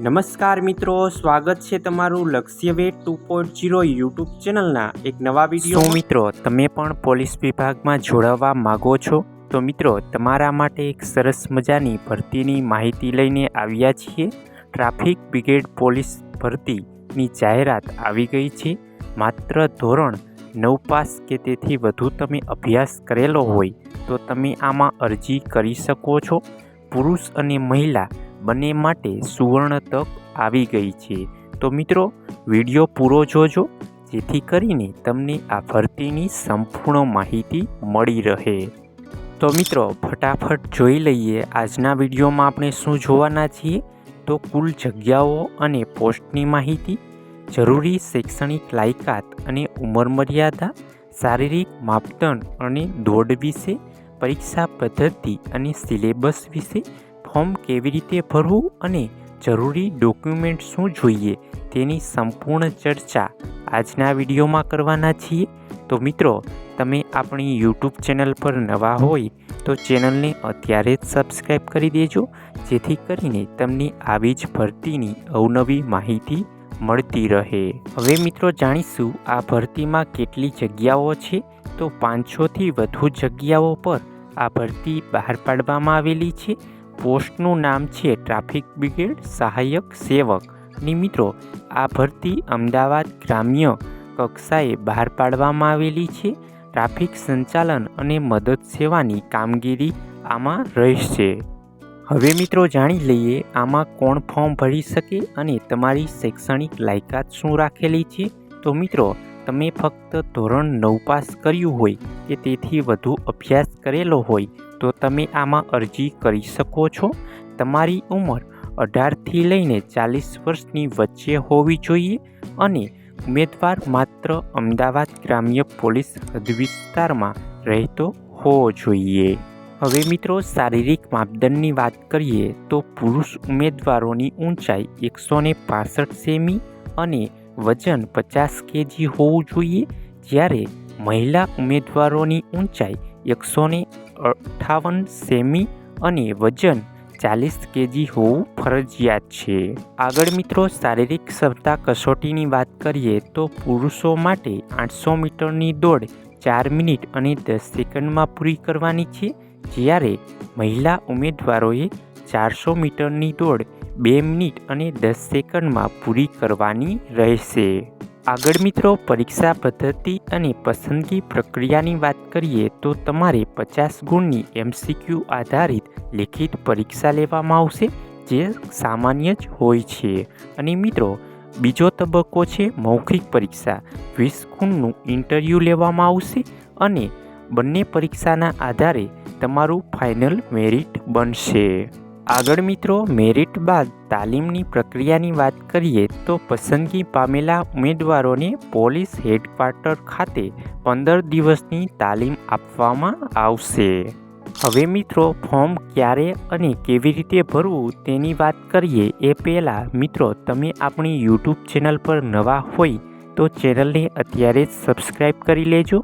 નમસ્કાર મિત્રો, સ્વાગત છે તમારું લક્ષ્ય વેટ 2.0 યુટ્યુબ ચેનલના એક નવા વિડીયો. શું મિત્રો તમે પણ પોલીસ વિભાગમાં જોડાવા માગો છો? તો મિત્રો તમારા માટે એક સરસ મજાની ભરતીની માહિતી લઈને આવ્યા છીએ. ટ્રાફિક બ્રિગેડ પોલીસ ભરતીની જાહેરાત આવી ગઈ છે. માત્ર ધોરણ 9 પાસ કે તેથી વધુ તમે અભ્યાસ કરેલો હોય તો તમે આમાં અરજી કરી શકો છો. પુરુષ અને મહિલા બંને માટે સુવર્ણ તક આવી ગઈ છે. તો મિત્રો વિડીયો પૂરો જોજો, જેથી કરીને તમને આ ભરતીની સંપૂર્ણ માહિતી મળી રહે. તો મિત્રો ફટાફટ જોઈ લઈએ આજના વિડીયોમાં આપણે શું જોવાના છીએ. તો કુલ જગ્યાઓ અને પોસ્ટની માહિતી, જરૂરી શૈક્ષણિક લાયકાત અને ઉંમર મર્યાદા, શારીરિક માપદંડ અને દોડ વિશે, પરીક્ષા પદ્ધતિ અને સિલેબસ વિશે, ફોર્મ કેવી રીતે ભરવું અને જરૂરી ડોક્યુમેન્ટ શું જોઈએ તેની સંપૂર્ણ ચર્ચા આજના વિડીયોમાં કરવાના છીએ. તો મિત્રો તમે આપણી યુટ્યુબ ચેનલ પર નવા હોય તો ચેનલને અત્યારે જ સબસ્ક્રાઈબ કરી દેજો, જેથી કરીને તમને આવી જ ભરતીની અવનવી માહિતી મળતી રહે. હવે મિત્રો જાણીશું આ ભરતીમાં કેટલી જગ્યાઓ છે. તો 500થી વધુ જગ્યાઓ પર આ ભરતી બહાર પાડવામાં આવેલી છે. પોસ્ટનું નામ છે ટ્રાફિક બ્રિગેડ સહાયક સેવક. ની મિત્રો આ ભરતી અમદાવાદ ગ્રામ્ય કક્ષાએ બહાર પાડવામાં આવેલી છે. ટ્રાફિક સંચાલન અને મદદ સેવાની કામગીરી આમાં રહેશે. હવે મિત્રો જાણી લઈએ આમાં કોણ ફોર્મ ભરી શકે અને તમારી શૈક્ષણિક લાયકાત શું રાખેલી છે. તો મિત્રો તમે ફક્ત ધોરણ 9 પાસ કર્યું હોય કે તેથી વધુ અભ્યાસ કરેલો હોય તો તમે આમાં અરજી કરી શકો છો. તમારી ઉંમર 18થી લઈને 40 વર્ષની વચ્ચે હોવી જોઈએ અને ઉમેદવાર માત્ર અમદાવાદ ગ્રામ્ય પોલીસ હદ વિસ્તારમાં રહેતો હોવો જોઈએ. હવે મિત્રો શારીરિક માપદંડની વાત કરીએ તો પુરુષ ઉમેદવારોની ઊંચાઈ 165 સેમી અને વજન 50 kg હોવું જોઈએ, જ્યારે મહિલા ઉમેદવારોની ઊંચાઈ 158 સેમી અને વજન 40 kg હોવું ફરજિયાત છે. આગળ મિત્રો શારીરિક ક્ષમતા કસોટીની વાત કરીએ તો પુરુષો માટે 800 મીટરની દોડ 4 મિનિટ અને 10 સેકન્ડમાં પૂરી કરવાની છે, જ્યારે મહિલા ઉમેદવારોએ 400 મીટરની દોડ 2 મિનિટ અને 10 સેકન્ડમાં પૂરી કરવાની રહેશે. આગળ મિત્રો પરીક્ષા પદ્ધતિ અને પસંદગી પ્રક્રિયાની વાત કરીએ તો તમારે 50 ગુણની MCQ આધારિત લેખિત પરીક્ષા લેવામાં આવશે, જે સામાન્ય જ હોય છે. અને મિત્રો બીજો તબક્કો છે મૌખિક પરીક્ષા. 20 ગુણનું ઇન્ટરવ્યૂ લેવામાં આવશે અને બંને પરીક્ષાના આધારે તમારું ફાઇનલ મેરિટ બનશે. આગળ મિત્રો મેરિટ બાદ તાલીમની પ્રક્રિયાની વાત કરીએ તો પસંદગી પામેલા ઉમેદવારોને પોલીસ હેડક્વાર્ટર ખાતે 15 દિવસની તાલીમ આપવામાં આવશે. હવે મિત્રો ફોર્મ ક્યારે અને કેવી રીતે ભરવું તેની વાત કરીએ એ પહેલાં મિત્રો તમે આપણી યુટ્યુબ ચેનલ પર નવા હોય તો ચેનલને અત્યારે જ સબસ્ક્રાઈબ કરી લેજો,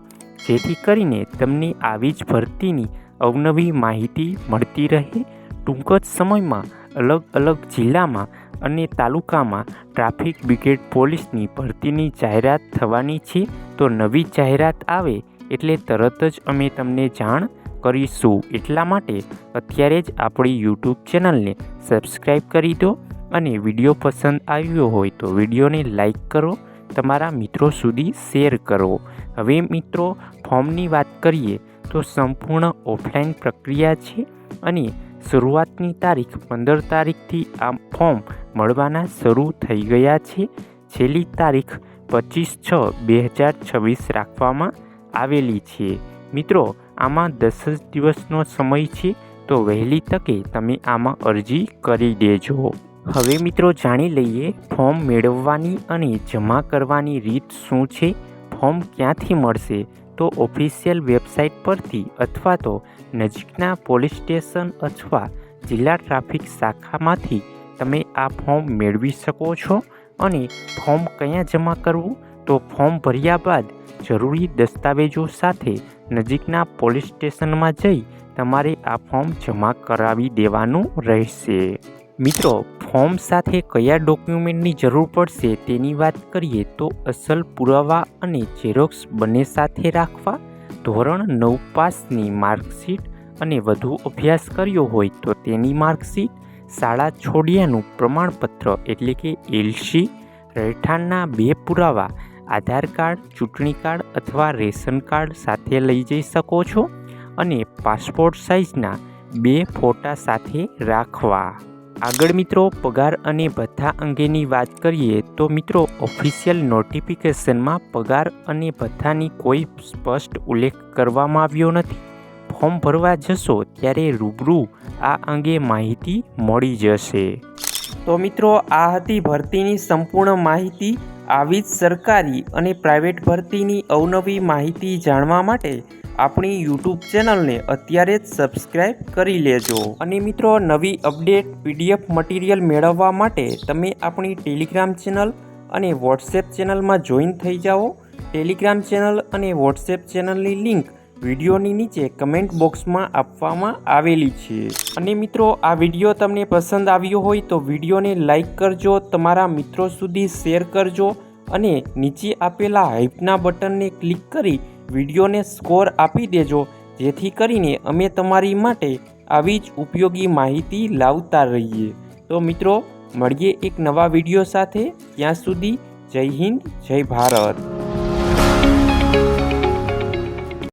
જેથી કરીને તમને આવી જ ભરતીની અવનવી માહિતી મળતી રહે. ટૂંક જ સમયમાં અલગ અલગ જિલ્લામાં અને તાલુકામાં ટ્રાફિક બ્રિગેડ પોલીસની ભરતીની જાહેરાત થવાની છે. તો નવી જાહેરાત આવે એટલે તરત જ અમે તમને જાણ કરીશું. એટલા માટે અત્યારે જ આપણી યુટ્યુબ ચેનલને સબસ્ક્રાઈબ કરી દો અને વિડીયો પસંદ આવ્યો હોય તો વિડીયોને લાઈક કરો, તમારા મિત્રો સુધી શેર કરો. હવે મિત્રો ફોર્મની વાત કરીએ તો સંપૂર્ણ ઓફલાઈન પ્રક્રિયા છે અને શરૂઆતની તારીખ 15 તારીખથી આ ફોર્મ મળવાના શરૂ થઈ ગયા છે. છેલ્લી તારીખ 25/6/2026 રાખવામાં આવેલી છે. મિત્રો આમાં 10 જ દિવસનો સમય છે, તો વહેલી તકે તમે આમાં અરજી કરી દેજો. હવે મિત્રો જાણી લઈએ ફોર્મ મેળવવાની અને જમા કરવાની રીત શું છે. ફોર્મ ક્યાંથી મળશે? તો ઓફિશિયલ વેબસાઇટ પરથી અથવા તો નજીકના પોલીસ સ્ટેશન અથવા જિલ્લા ટ્રાફિક શાખામાંથી તમે આ ફોર્મ મેળવી શકો છો. અને ફોર્મ ક્યાં જમા કરવું? તો ફોર્મ ભર્યા બાદ જરૂરી દસ્તાવેજો સાથે નજીકના પોલીસ સ્ટેશનમાં જઈ તમારે આ ફોર્મ જમા કરાવી દેવાનું રહેશે. મિત્રો ફોર્મ સાથે કયા ડોક્યુમેન્ટની જરૂર પડશે તેની વાત કરીએ તો અસલ પુરાવા અને ઝેરોક્સ બંને સાથે રાખવા, ધોરણ 9 પાસની માર્કશીટ અને વધુ અભ્યાસ કર્યો હોય તો તેની માર્કશીટ, શાળા છોડ્યાનું પ્રમાણપત્ર એટલે કે LC, રહેઠાણના 2 પુરાવા, આધાર કાર્ડ, ચૂંટણી કાર્ડ અથવા રેશન કાર્ડ સાથે લઈ જઈ શકો છો અને પાસપોર્ટ સાઇઝના 2 ફોટા સાથે રાખવા. આગળ મિત્રો પગાર અને ભથ્થા અંગેની વાત કરીએ તો મિત્રો ઓફિશિયલ નોટિફિકેશનમાં પગાર અને ભથ્થાની કોઈ સ્પષ્ટ ઉલ્લેખ કરવામાં આવ્યો નથી. ફોર્મ ભરવા જશો ત્યારે રૂબરૂ આ અંગે માહિતી મળી જશે. તો મિત્રો આ હતી ભરતીની સંપૂર્ણ માહિતી. આવી જ સરકારી અને પ્રાઇવેટ ભરતીની અવનવી માહિતી જાણવા માટે આપણી યુટ્યુબ ચેનલને અત્યારે જ સબસ્ક્રાઈબ કરી લેજો. અને મિત્રો નવી અપડેટ PDF મટીરિયલ મેળવવા માટે તમે આપણી ટેલિગ્રામ ચેનલ અને વોટ્સએપ ચેનલમાં જોઈન થઈ જાઓ. ટેલિગ્રામ ચેનલ અને વોટ્સએપ ચેનલની લિંક વિડીયોની નીચે કમેન્ટ બોક્સમાં આપવામાં આવેલી છે. અને મિત્રો આ વિડીયો તમને પસંદ આવ્યો હોય તો વિડીયોને લાઈક કરજો, તમારા મિત્રો સુધી શેર કરજો અને નીચે આપેલા હાઈપના બટનને ક્લિક કરી વિડીયોને સ્કોર આપી દેજો, જેથી કરીને અમે તમારી માટે આવી જ ઉપયોગી માહિતી લાવતા રહીએ. તો મિત્રો મળીએ એક નવા વિડીયો સાથે. ત્યાં સુધી જય હિન્દ, જય ભારત.